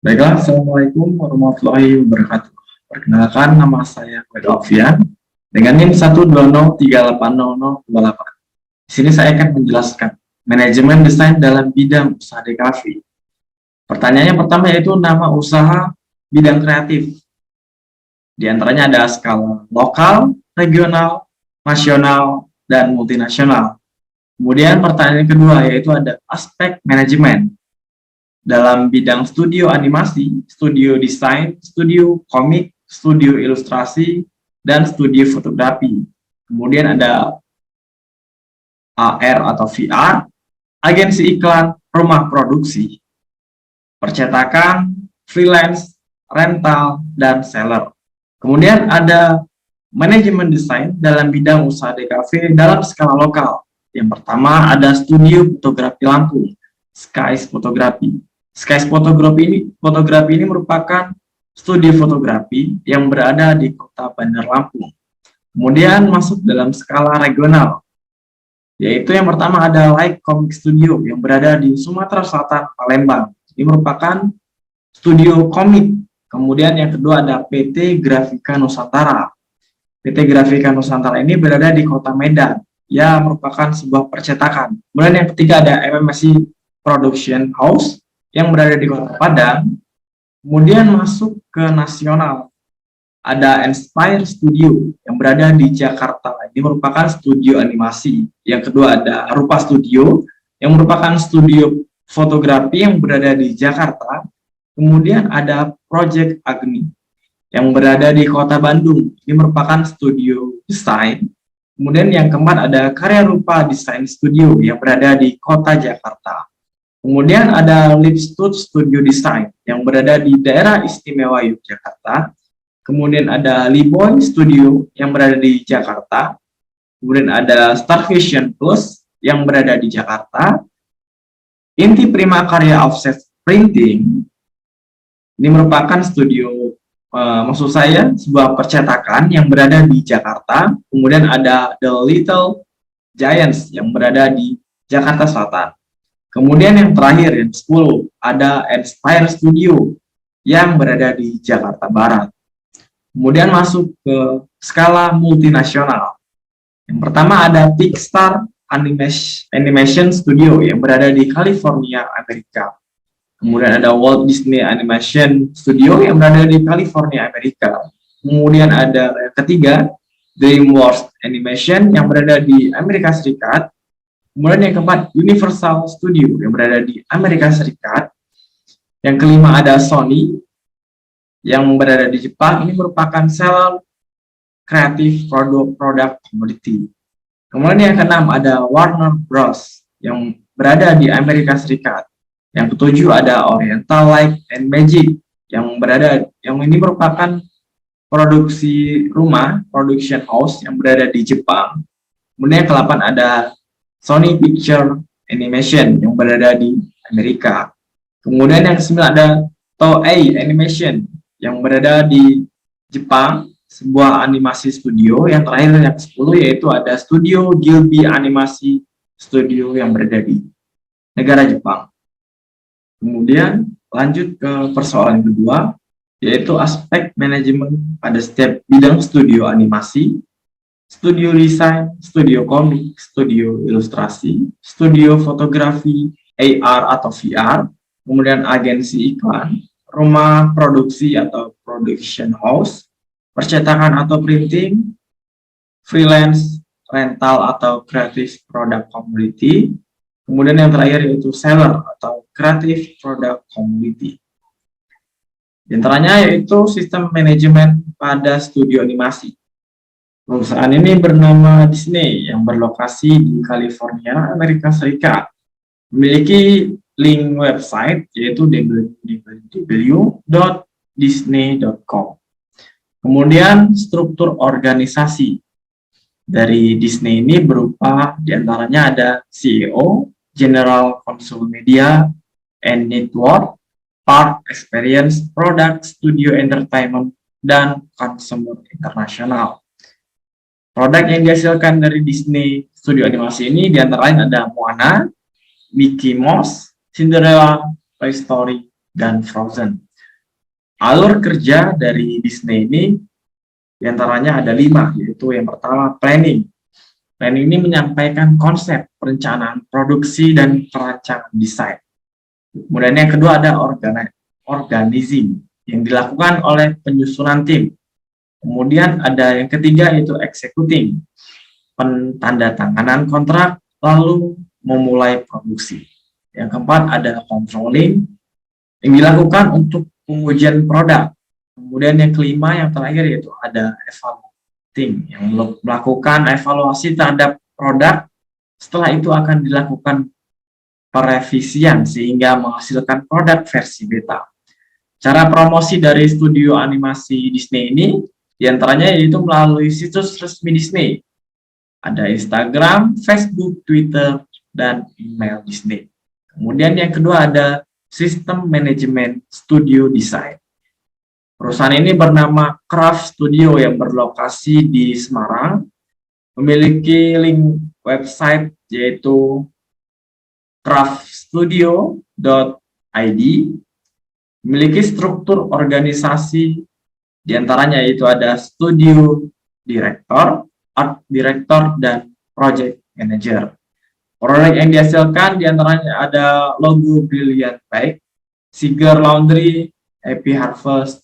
Baiklah, Assalamualaikum warahmatullahi wabarakatuh. Perkenalkan, nama saya Khalid Alfian dengan NIM 120380028. Di sini saya akan menjelaskan manajemen desain dalam bidang usaha DKV. Pertanyaannya pertama yaitu nama usaha bidang kreatif. Di antaranya ada skala lokal, regional, nasional, dan multinasional. Kemudian pertanyaan kedua yaitu ada aspek manajemen dalam bidang studio animasi, studio desain, studio komik, studio ilustrasi, dan studio fotografi. Kemudian ada AR atau VR, agensi iklan, rumah produksi, percetakan, freelance, rental, dan seller. Kemudian ada manajemen desain dalam bidang usaha DKV dalam skala lokal. Yang pertama ada studio fotografi Lampung, Skies Fotografi. Skies fotografi ini merupakan studi fotografi yang berada di kota Bandar Lampung. Kemudian masuk dalam skala regional, yaitu yang pertama ada Light Comic Studio yang berada di Sumatera Selatan, Palembang. Ini merupakan studio komik. Kemudian yang kedua ada PT Grafika Nusantara. PT Grafika Nusantara ini berada di kota Medan, ya merupakan sebuah percetakan. Kemudian yang ketiga ada MMSI Production House yang berada di kota Padang. Kemudian masuk ke nasional, ada Inspire Studio yang berada di Jakarta. Ini merupakan studio animasi. Yang kedua ada Rupa Studio yang merupakan studio fotografi yang berada di Jakarta. Kemudian ada Project Agni yang berada di kota Bandung. Ini merupakan studio desain. Kemudian yang keempat ada Karya Rupa Design Studio yang berada di kota Jakarta. Kemudian ada Lipstud Studio Design yang berada di daerah istimewa Yogyakarta. Kemudian ada Liboy Studio yang berada di Jakarta. Kemudian ada Star Vision Plus yang berada di Jakarta. Inti Prima Karya Offset Printing ini merupakan studio, maksud saya sebuah percetakan yang berada di Jakarta. Kemudian ada The Little Giants yang berada di Jakarta Selatan. Kemudian yang terakhir, yang 10, ada Inspire Studio yang berada di Jakarta Barat. Kemudian masuk ke skala multinasional. Yang pertama ada Pixar Animation Studio yang berada di California, Amerika. Kemudian ada Walt Disney Animation Studio yang berada di California, Amerika. Kemudian ada yang ketiga, DreamWorks Animation yang berada di Amerika Serikat. Kemudian yang keempat, Universal Studio yang berada di Amerika Serikat. Yang kelima ada Sony yang berada di Jepang. Ini merupakan seller kreatif produk commodity. Kemudian yang keenam ada Warner Bros yang berada di Amerika Serikat. Yang ketujuh ada Oriental Light and Magic yang ini merupakan produksi rumah, production house yang berada di Jepang. Kemudian yang ke-8 ada Sony Picture Animation yang berada di Amerika. Kemudian yang ke-9 ada Toei Animation yang berada di Jepang, sebuah animasi studio. Yang terakhir yang ke-10 yaitu ada Studio Gilby Animasi Studio yang berada di negara Jepang. Kemudian lanjut ke persoalan kedua, yaitu aspek manajemen pada setiap bidang studio animasi, studio desain, studio komik, studio ilustrasi, studio fotografi, AR atau VR, kemudian agensi iklan, rumah produksi atau production house, percetakan atau printing, freelance, rental atau creative product commodity, kemudian yang terakhir yaitu seller atau creative product commodity. Di antaranya yaitu sistem manajemen pada studio animasi. Perusahaan ini bernama Disney yang berlokasi di California, Amerika Serikat. Memiliki link website yaitu www.disney.com. Kemudian struktur organisasi dari Disney ini berupa diantaranya ada CEO, General Counsel Media and Network, Park Experience, Product, Studio Entertainment, dan Consumer International. Produk yang dihasilkan dari Disney Studio Animasi ini diantara lain ada Moana, Mickey Mouse, Cinderella, Toy Story, dan Frozen. Alur kerja dari Disney ini diantaranya ada 5, yaitu yang pertama planning. Planning ini menyampaikan konsep, perencanaan, produksi, dan perancangan desain. Kemudian yang kedua ada organizing, yang dilakukan oleh penyusunan tim. Kemudian ada yang ketiga yaitu executing, pentandatanganan kontrak, lalu memulai produksi. Yang keempat ada controlling, yang dilakukan untuk pengujian produk. Kemudian yang kelima, yang terakhir yaitu ada evaluating, yang melakukan evaluasi terhadap produk. Setelah itu akan dilakukan perevisian sehingga menghasilkan produk versi beta. Cara promosi dari studio animasi Disney ini diantaranya yaitu melalui situs resmi Disney. Ada Instagram, Facebook, Twitter, dan email Disney. Kemudian yang kedua ada sistem manajemen studio desain. Perusahaan ini bernama Craft Studio yang berlokasi di Semarang, memiliki link website yaitu craftstudio.id, memiliki struktur organisasi diantaranya yaitu ada studio director, art director, dan project manager. Produk yang dihasilkan diantaranya ada logo Brilliant Bike, Siger Laundry, Happy Harvest.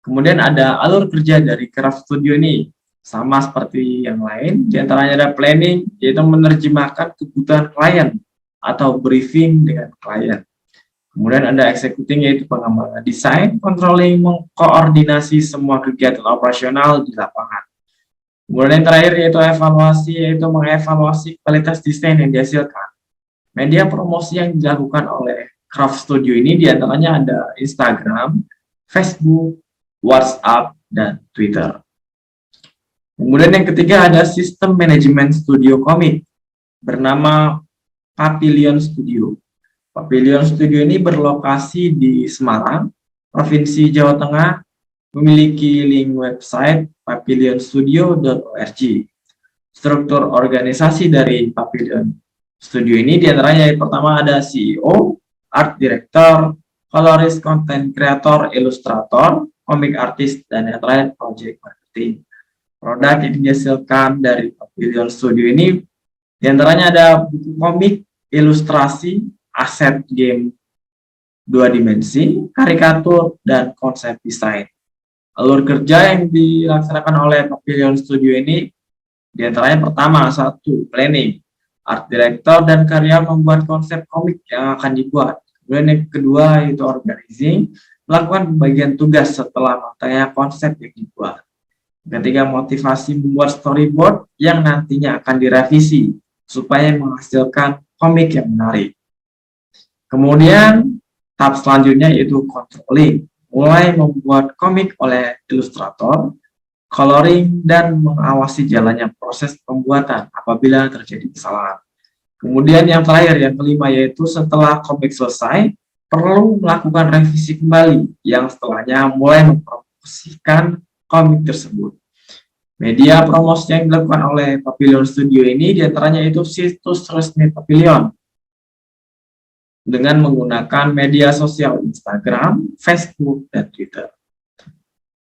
Kemudian ada alur kerja dari Craft Studio ini, sama seperti yang lain, diantaranya ada planning, yaitu menerjemahkan kebutuhan klien atau briefing dengan klien. Kemudian ada executing, yaitu pengembangan desain, controlling, mengkoordinasi semua kegiatan operasional di lapangan. Kemudian yang terakhir yaitu evaluasi, yaitu mengevaluasi kualitas desain yang dihasilkan. Media promosi yang dilakukan oleh Craft Studio ini diantaranya ada Instagram, Facebook, WhatsApp, dan Twitter. Kemudian yang ketiga ada sistem manajemen studio komik bernama Papillon Studio. Papillon Studio ini berlokasi di Semarang, Provinsi Jawa Tengah, memiliki link website papillonstudio.org. Struktur organisasi dari Papillon Studio ini diantaranya yang pertama ada CEO, art director, colorist, content creator, ilustrator, comic artist, dan yang terakhir project marketing. Produk yang dihasilkan dari Papillon Studio ini diantaranya ada buku komik, ilustrasi, aset game 2 dimensi, karikatur, dan konsep desain. Alur kerja yang dilaksanakan oleh Papillon Studio ini diantaranya pertama, 1. Planning, art director dan karya membuat konsep komik yang akan dibuat. Kemudian yang kedua yaitu organizing, melakukan pembagian tugas setelah matanya konsep yang dibuat. Ketiga, motivasi membuat storyboard yang nantinya akan direvisi supaya menghasilkan komik yang menarik. Kemudian tahap selanjutnya yaitu controlling, mulai membuat komik oleh ilustrator, coloring, dan mengawasi jalannya proses pembuatan apabila terjadi kesalahan. Kemudian yang terakhir, yang kelima, yaitu setelah komik selesai, perlu melakukan revisi kembali yang setelahnya mulai mempromosikan komik tersebut. Media promosi yang dilakukan oleh Papillon Studio ini diantaranya itu situs resmi Papillon dengan menggunakan media sosial Instagram, Facebook, dan Twitter.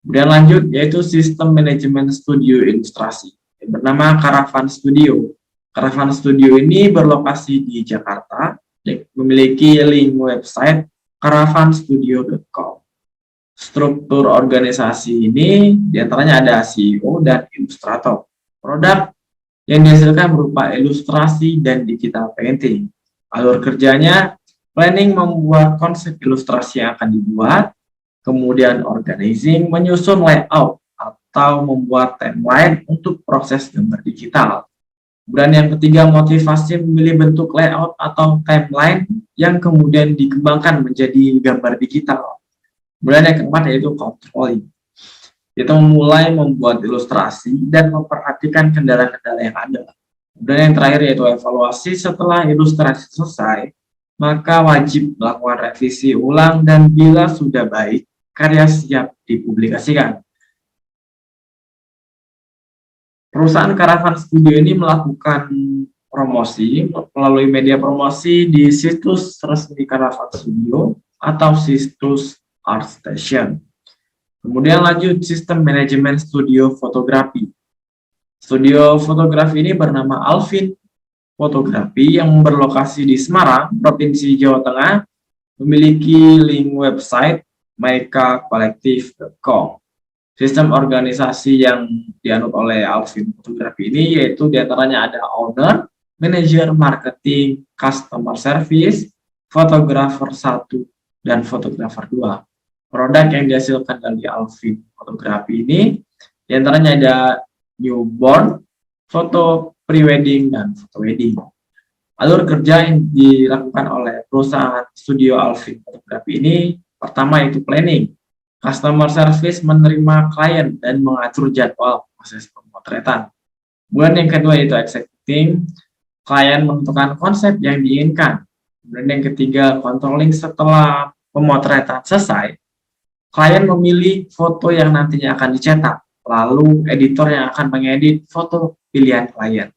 Kemudian lanjut yaitu sistem manajemen studio ilustrasi yang bernama Caravan Studio. Caravan Studio ini berlokasi di Jakarta dan memiliki link website caravanstudio.com. Struktur organisasi ini diantaranya ada CEO dan ilustrator. Produk yang dihasilkan berupa ilustrasi dan digital painting. Alur kerjanya, planning membuat konsep ilustrasi yang akan dibuat, kemudian organizing menyusun layout atau membuat timeline untuk proses gambar digital. Kemudian yang ketiga, motivasi memilih bentuk layout atau timeline yang kemudian dikembangkan menjadi gambar digital. Kemudian yang keempat yaitu controlling. Itu mulai membuat ilustrasi dan memperhatikan kendala-kendala yang ada. Kemudian yang terakhir yaitu evaluasi. Setelah ilustrasi selesai, maka wajib melakukan revisi ulang dan bila sudah baik, karya siap dipublikasikan. Perusahaan Caravan Studio ini melakukan promosi melalui media promosi di situs resmi Caravan Studio atau situs ArtStation. Kemudian lanjut sistem manajemen studio fotografi. Studio fotografi ini bernama Alvin Fotografi yang berlokasi di Semarang, Provinsi Jawa Tengah, memiliki link website maikakolektif.com. Sistem organisasi yang dianut oleh Alvin Fotografi ini yaitu diantaranya ada owner, manager, marketing, customer service, fotografer 1, dan fotografer 2. Produk yang dihasilkan dari Alvin Fotografi ini diantaranya ada newborn, foto prewedding, dan foto wedding. Alur kerja yang dilakukan oleh perusahaan studio Alvin Fotografi ini pertama yaitu planning. Customer service menerima klien dan mengatur jadwal proses pemotretan. Kemudian yang kedua yaitu executing. Klien menentukan konsep yang diinginkan. Kemudian yang ketiga controlling. Setelah pemotretan selesai, klien memilih foto yang nantinya akan dicetak. Lalu editor yang akan mengedit foto pilihan klien.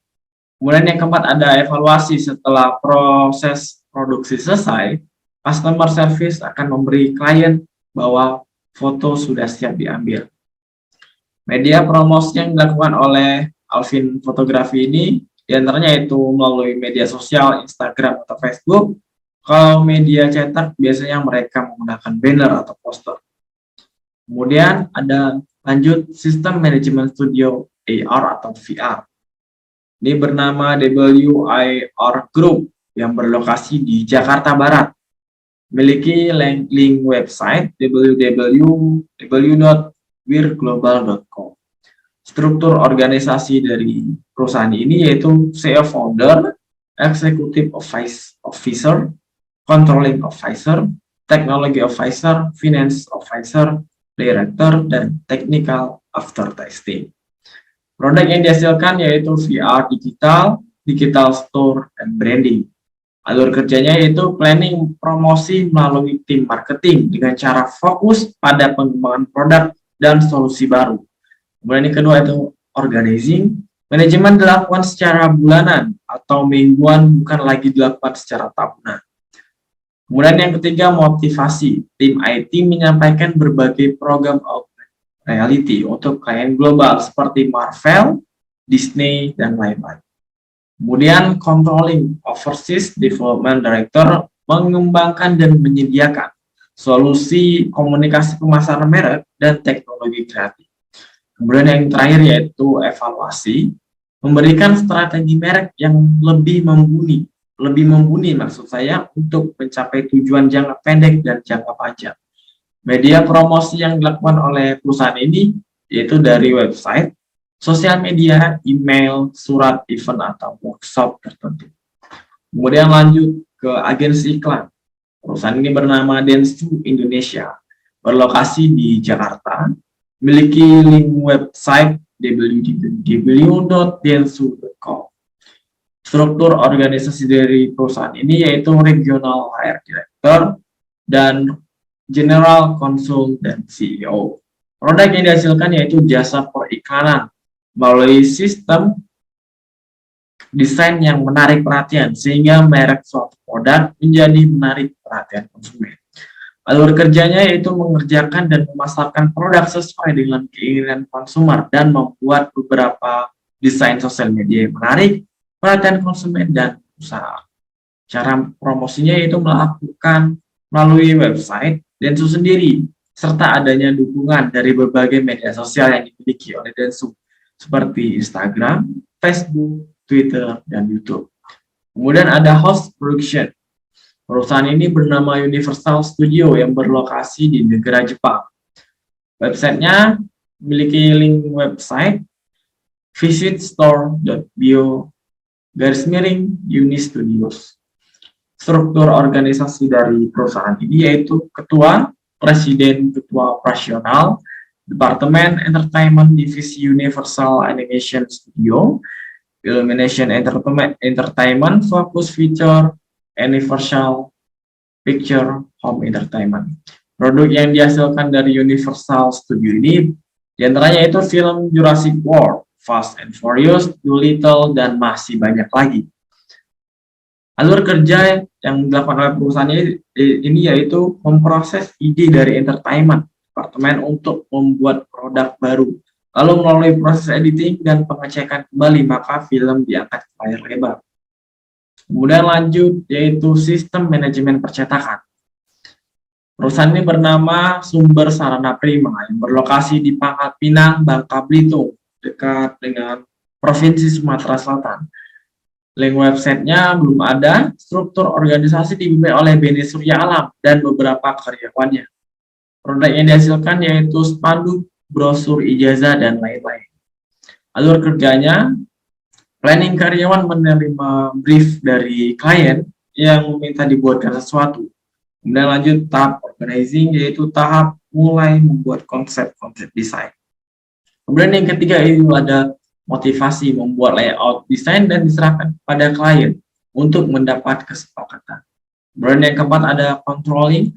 Kemudian yang keempat ada evaluasi. Setelah proses produksi selesai, customer service akan memberi klien bahwa foto sudah siap diambil. Media promosi yang dilakukan oleh Alvin Fotografi ini diantaranya yaitu melalui media sosial, Instagram atau Facebook. Kalau media cetak biasanya mereka menggunakan banner atau poster. Kemudian ada lanjut sistem manajemen studio AR atau VR. Ini bernama WIR Group yang berlokasi di Jakarta Barat. Memiliki link website www.wirglobal.com. Struktur organisasi dari perusahaan ini yaitu CEO Founder, Executive Officer, Controlling Officer, Technology Officer, Finance Officer, Director, dan Technical After Testing. Produk yang dihasilkan yaitu VR digital store, dan branding. Alur kerjanya yaitu planning promosi melalui tim marketing dengan cara fokus pada pengembangan produk dan solusi baru. Kemudian yang kedua itu organizing. Manajemen dilakukan secara bulanan atau mingguan, bukan lagi dilakukan secara tahunan. Kemudian yang ketiga motivasi. Tim IT menyampaikan berbagai program augmented reality untuk klien global seperti Marvel, Disney, dan lain-lain. Kemudian controlling, overseas development director mengembangkan dan menyediakan solusi komunikasi pemasaran merek dan teknologi kreatif. Kemudian yang terakhir yaitu evaluasi, memberikan strategi merek yang lebih mumpuni maksud saya untuk mencapai tujuan jangka pendek dan jangka panjang. Media promosi yang dilakukan oleh perusahaan ini yaitu dari website, sosial media, email, surat, event, atau workshop tertentu. Kemudian lanjut ke agensi iklan. Perusahaan ini bernama Densu Indonesia, berlokasi di Jakarta, memiliki link website www.densu.com. Struktur organisasi dari perusahaan ini yaitu Regional HR Director dan General Counsel dan CEO. Produk yang dihasilkan yaitu jasa periklanan melalui sistem desain yang menarik perhatian sehingga merek suatu produk menjadi menarik perhatian konsumen. Alur kerjanya yaitu mengerjakan dan memasarkan produk sesuai dengan keinginan konsumer dan membuat beberapa desain sosial media yang menarik perhatian konsumen dan usaha. Cara promosinya yaitu melakukan melalui website Densu sendiri, serta adanya dukungan dari berbagai media sosial yang dimiliki oleh Densu, seperti Instagram, Facebook, Twitter, dan YouTube. Kemudian ada host production. Perusahaan ini bernama Universal Studio yang berlokasi di negara Jepang. Websitenya memiliki link website visitstore.bio/Uni-Studios. Struktur organisasi dari perusahaan ini yaitu ketua, presiden, ketua operasional, Departemen Entertainment Divisi Universal Animation Studio, Illumination Entertainment, Focus Feature, Universal Picture, Home Entertainment. Produk yang dihasilkan dari Universal Studio ini diantaranya itu film Jurassic World, Fast and Furious, Dolittle, dan masih banyak lagi. Alur kerja yang dilakukan oleh perusahaan ini yaitu memproses ide dari entertainment departemen untuk membuat produk baru. Lalu melalui proses editing dan pengecekan kembali, maka film diangkat ke layar lebar. Kemudian lanjut yaitu sistem manajemen percetakan. Perusahaan ini bernama Sumber Sarana Prima yang berlokasi di Pangkal Pinang, Bangka Belitung, dekat dengan Provinsi Sumatera Selatan. Link websitenya belum ada. Struktur organisasi dipimpin oleh Beni Surya Alam dan beberapa karyawannya. Produk yang dihasilkan yaitu spanduk, brosur ijazah, dan lain-lain. Alur kerjanya, planning karyawan menerima brief dari klien yang meminta dibuatkan sesuatu. Kemudian lanjut tahap organizing, yaitu tahap mulai membuat konsep-konsep desain. Kemudian yang ketiga itu ada motivasi, membuat layout desain dan diserahkan pada klien untuk mendapat kesepakatan. Kemudian yang keempat ada controlling,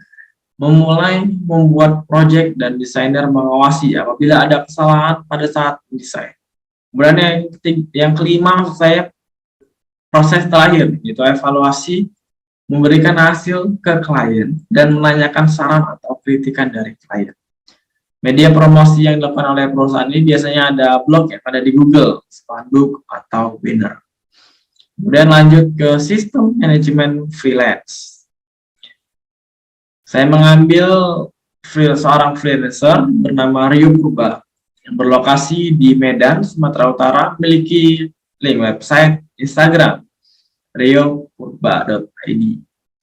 memulai membuat project dan desainer mengawasi apabila ada kesalahan pada saat desain. Kemudian yang kelima maksud saya proses terakhir, yaitu evaluasi, memberikan hasil ke klien dan menanyakan saran atau kritikan dari klien. Media promosi yang dilakukan oleh perusahaan ini biasanya ada blog yang ada di Google, spanduk, atau banner. Kemudian lanjut ke sistem manajemen freelance. Saya mengambil seorang freelancer bernama Rio Purba yang berlokasi di Medan, Sumatera Utara, memiliki link website Instagram riopurba.id.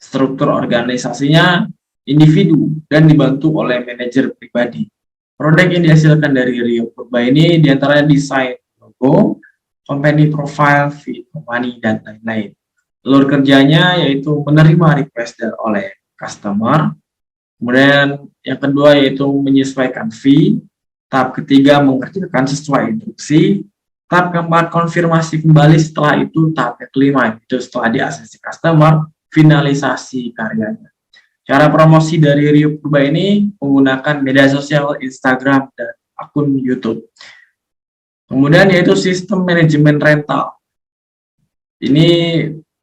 Struktur organisasinya individu dan dibantu oleh manajer pribadi. Produk yang dihasilkan dari Rio Purba ini diantaranya desain logo, company profile, feed company, dan lain-lain. Alur kerjanya yaitu menerima request oleh customer. Kemudian yang kedua yaitu menyesuaikan fee. Tahap ketiga mengerjakan sesuai instruksi. Tahap keempat konfirmasi kembali, setelah itu tahap yang kelima itu setelah di-ACC customer, finalisasi karyanya. Cara promosi dari Rio Purba ini menggunakan media sosial Instagram dan akun YouTube. Kemudian yaitu sistem manajemen rental. Ini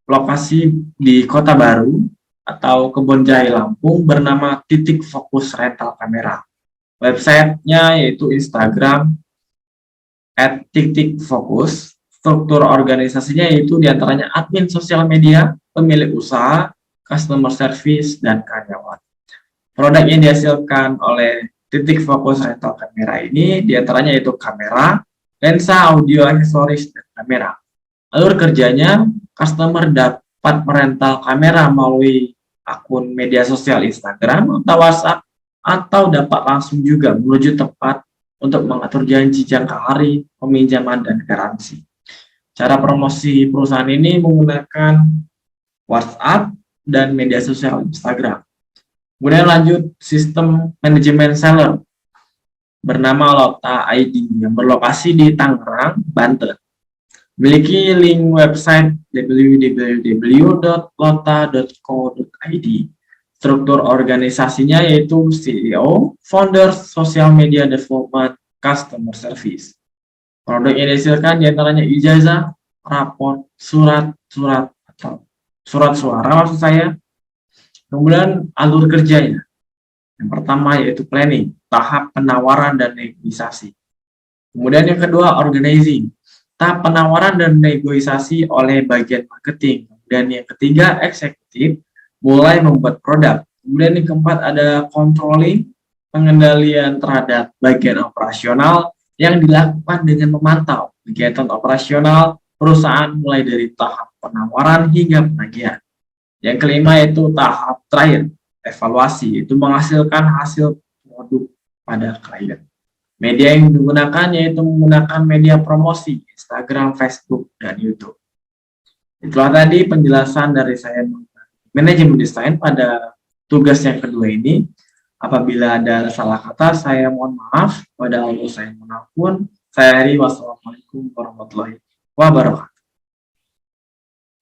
lokasi di Kota Baru atau Kebonjai, Lampung, bernama Titik Fokus Rental Kamera. Websitenya yaitu Instagram @titikfokus. Struktur organisasinya yaitu diantaranya admin sosial media, pemilik usaha, customer service, dan karyawan. Produk yang dihasilkan oleh Titik Fokus Rental Kamera ini diantaranya yaitu kamera, lensa, audio, aksesoris, dan kamera. Alur kerjanya, customer dapat merental kamera melalui akun media sosial Instagram atau WhatsApp, atau dapat langsung juga menuju tempat untuk mengatur janji jangka hari, peminjaman, dan garansi. Cara promosi perusahaan ini menggunakan WhatsApp dan media sosial Instagram. Kemudian lanjut sistem manajemen seller bernama Lota ID yang berlokasi di Tangerang, Banten. Memiliki link website www.lota.co.id. Struktur organisasinya yaitu CEO, founders, social media development, customer service. Produk yang dihasilkan diantaranya ijazah, rapor, surat atau surat suara maksud saya. Kemudian alur kerjanya. Yang pertama yaitu planning, tahap penawaran dan negosiasi. Kemudian yang kedua organizing, tahap penawaran dan negosiasi oleh bagian marketing. Dan yang ketiga eksekutif, mulai membuat produk. Kemudian yang keempat ada controlling, pengendalian terhadap bagian operasional yang dilakukan dengan memantau kegiatan operasional perusahaan mulai dari tahap penawaran hingga penagihan. Yang kelima yaitu tahap terakhir, evaluasi, itu menghasilkan hasil produk pada klien. Media yang digunakan yaitu menggunakan media promosi, Instagram, Facebook, dan YouTube. Itulah tadi penjelasan dari saya manajemen desain pada tugas yang kedua ini. Apabila ada salah kata, saya mohon maaf. Pada Allah saya mohon ampun. Saya Heri, wassalamualaikum warahmatullahi wabarakatuh.